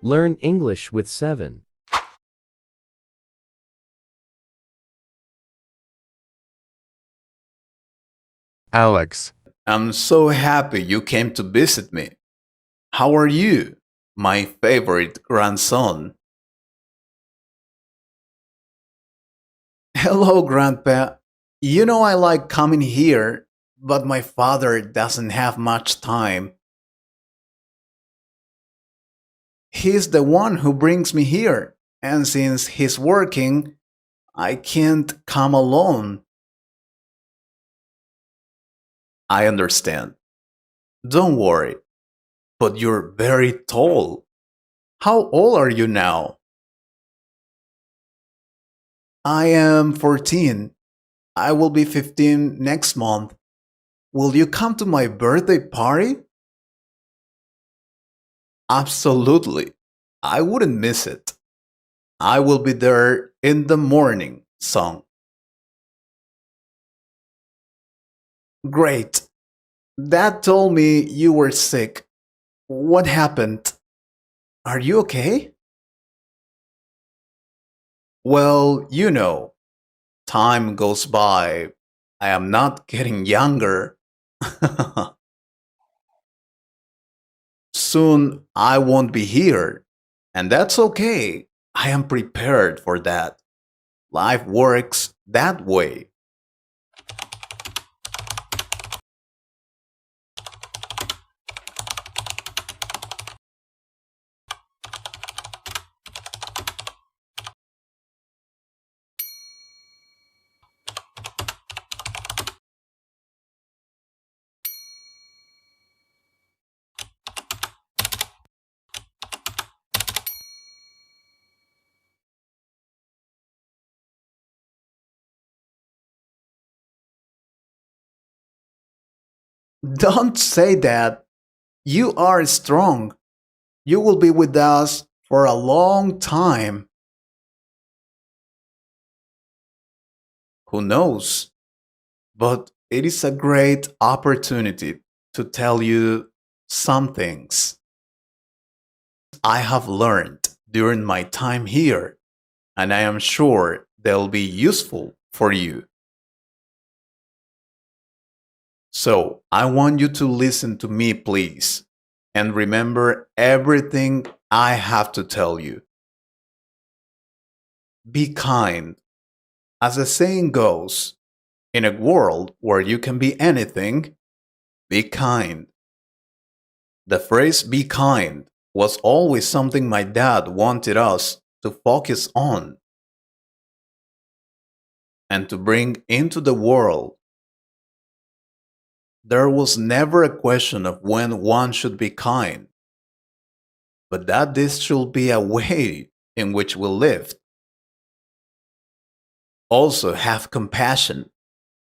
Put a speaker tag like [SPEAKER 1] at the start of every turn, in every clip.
[SPEAKER 1] Learn English with 7.
[SPEAKER 2] Alex,
[SPEAKER 3] I'm so happy you came to visit me. How are you, my favorite grandson? Hello, Grandpa. You know I like coming here, but my father doesn't have much time. He's the one who brings me here, and since he's working, I can't come alone. I understand. Don't worry, but you're very tall. How old are you now? I am 14. I will be 15 next month. Will you come to my birthday party? Absolutely. I wouldn't miss it. I will be there in the morning, son. Great. Dad told me you were sick. What happened? Are you okay? Well, time goes by. I am not getting younger. Soon I won't be here. And that's okay. I am prepared for that. Life works that way. Don't say that. You are strong. You will be with us for a long time. Who knows? But it is a great opportunity to tell you some things I have learned during my time here, and I am sure they'll be useful for you. So I want you to listen to me, please, and remember everything I have to tell you. Be kind. As the saying goes, in a world where you can be anything, be kind. The phrase be kind was always something my dad wanted us to focus on and to bring into the world. There was never a question of when one should be kind, but that this should be a way in which we live. Also, have compassion,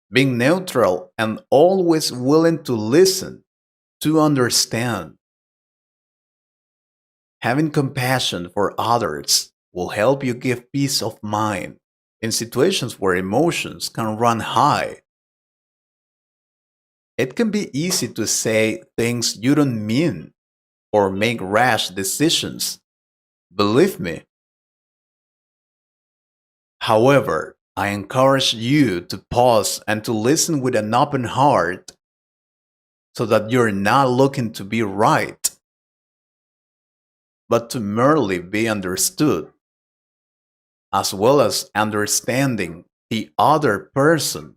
[SPEAKER 3] being neutral and always willing to listen, to understand. Having compassion for others will help you give peace of mind in situations where emotions can run high. It can be easy to say things you don't mean or make rash decisions. Believe me. However, I encourage you to pause and to listen with an open heart so that you're not looking to be right, but to merely be understood, as well as understanding the other person.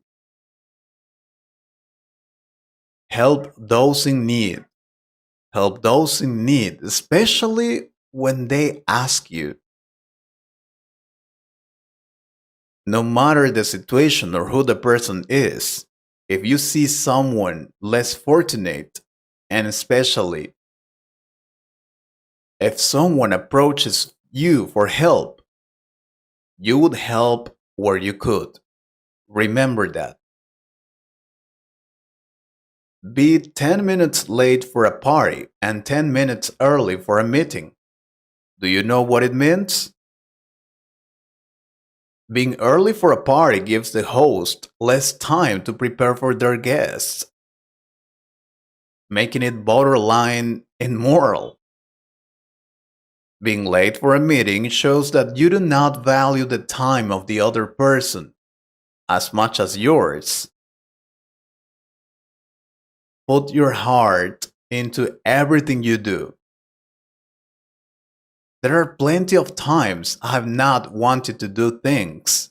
[SPEAKER 3] Help those in need. Help those in need, especially when they ask you. No matter the situation or who the person is, if you see someone less fortunate, and especially if someone approaches you for help, you would help where you could. Remember that. Be 10 minutes late for a party and 10 minutes early for a meeting. Do you know what it means? Being early for a party gives the host less time to prepare for their guests, making it borderline immoral. Being late for a meeting shows that you do not value the time of the other person as much as yours. Put your heart into everything you do. There are plenty of times I have not wanted to do things,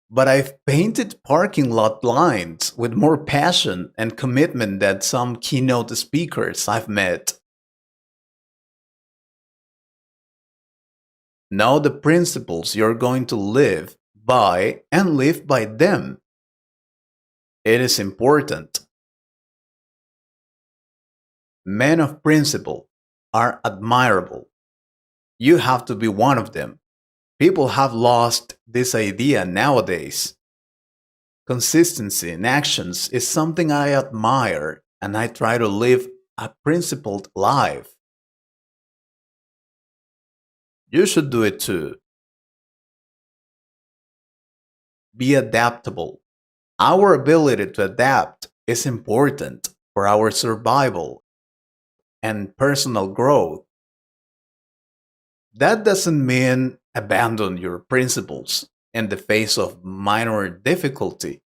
[SPEAKER 3] but I've painted parking lot lines with more passion and commitment than some keynote speakers I've met. Know the principles you're going to live by and live by them. It is important. Men of principle are admirable. You have to be one of them. People have lost this idea nowadays. Consistency in actions is something I admire, and I try to live a principled life. You should do it too. Be adaptable. Our ability to adapt is important for our survival and personal growth. That doesn't mean abandon your principles in the face of minor difficulty,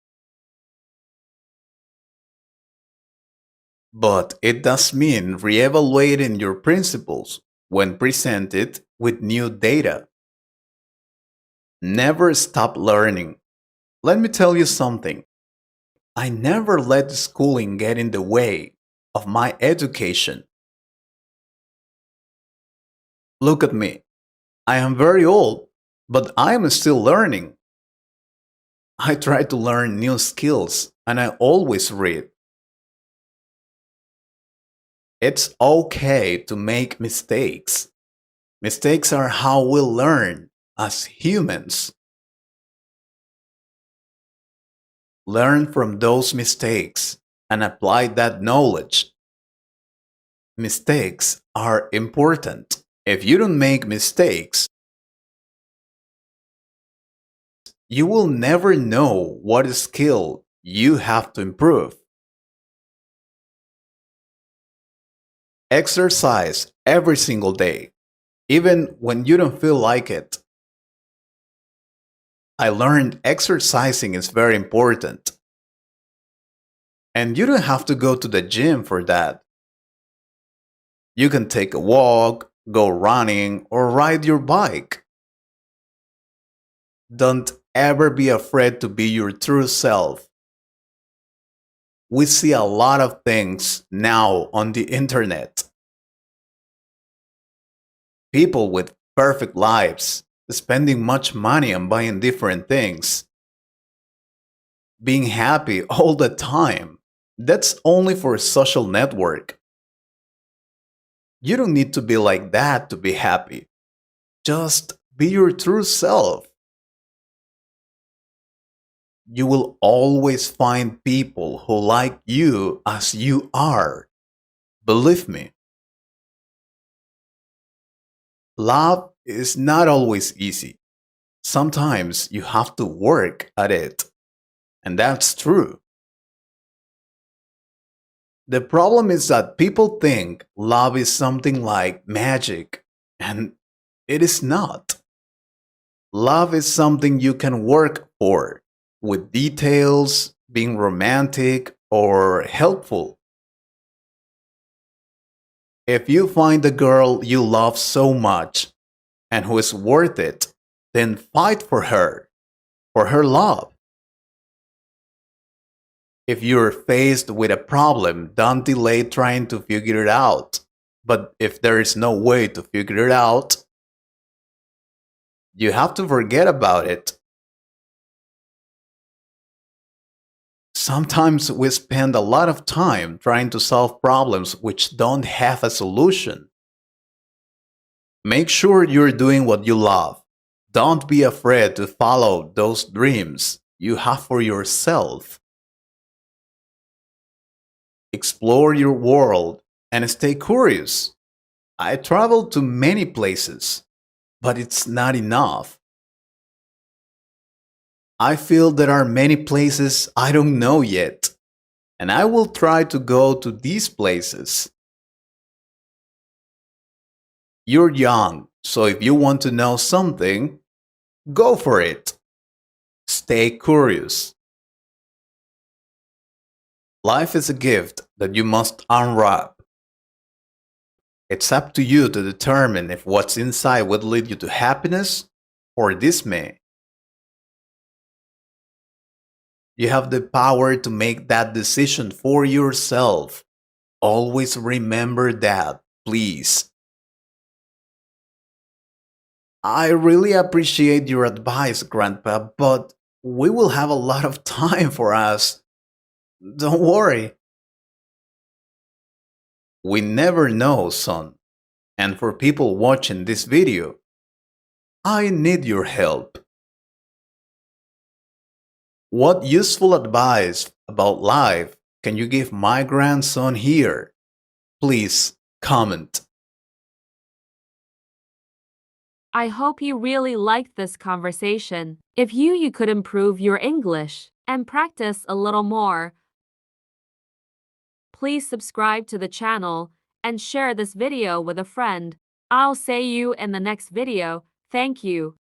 [SPEAKER 3] but it does mean reevaluating your principles when presented with new data. Never stop learning. Let me tell you something. I never let schooling get in the way of my education. Look at me. I am very old, but I am still learning. I try to learn new skills and I always read. It's okay to make mistakes. Mistakes are how we learn as humans. Learn from those mistakes and apply that knowledge. Mistakes are important. If you don't make mistakes, you will never know what skill you have to improve. Exercise every single day, even when you don't feel like it. I learned exercising is very important. And you don't have to go to the gym for that. You can take a walk, go running, or ride your bike. Don't ever be afraid to be your true self. We see a lot of things now on the internet. People with perfect lives, spending much money on buying different things, being happy all the time. That's only for a social network. You don't need to be like that to be happy. Just be your true self. You will always find people who like you as you are. Believe me. Love is not always easy. Sometimes you have to work at it. And that's true. The problem is that people think love is something like magic, and it is not. Love is something you can work for, with details, being romantic, or helpful. If you find a girl you love so much and who is worth it, then fight for her love. If you're faced with a problem, don't delay trying to figure it out. But if there is no way to figure it out, you have to forget about it. Sometimes we spend a lot of time trying to solve problems which don't have a solution. Make sure you're doing what you love. Don't be afraid to follow those dreams you have for yourself. Explore your world and stay curious. I traveled to many places, but it's not enough. I feel there are many places I don't know yet, and I will try to go to these places. You're young, so if you want to know something, go for it. Stay curious. Life is a gift that you must unwrap. It's up to you to determine if what's inside would lead you to happiness or dismay. You have the power to make that decision for yourself. Always remember that, please. I really appreciate your advice, Grandpa, but we will have a lot of time for us. Don't worry. We never know, son. And for people watching this video, I need your help. What useful advice about life can you give my grandson here? Please comment.
[SPEAKER 4] I hope you really liked this conversation. If you could improve your English and practice a little more, please subscribe to the channel and share this video with a friend. I'll see you in the next video. Thank you.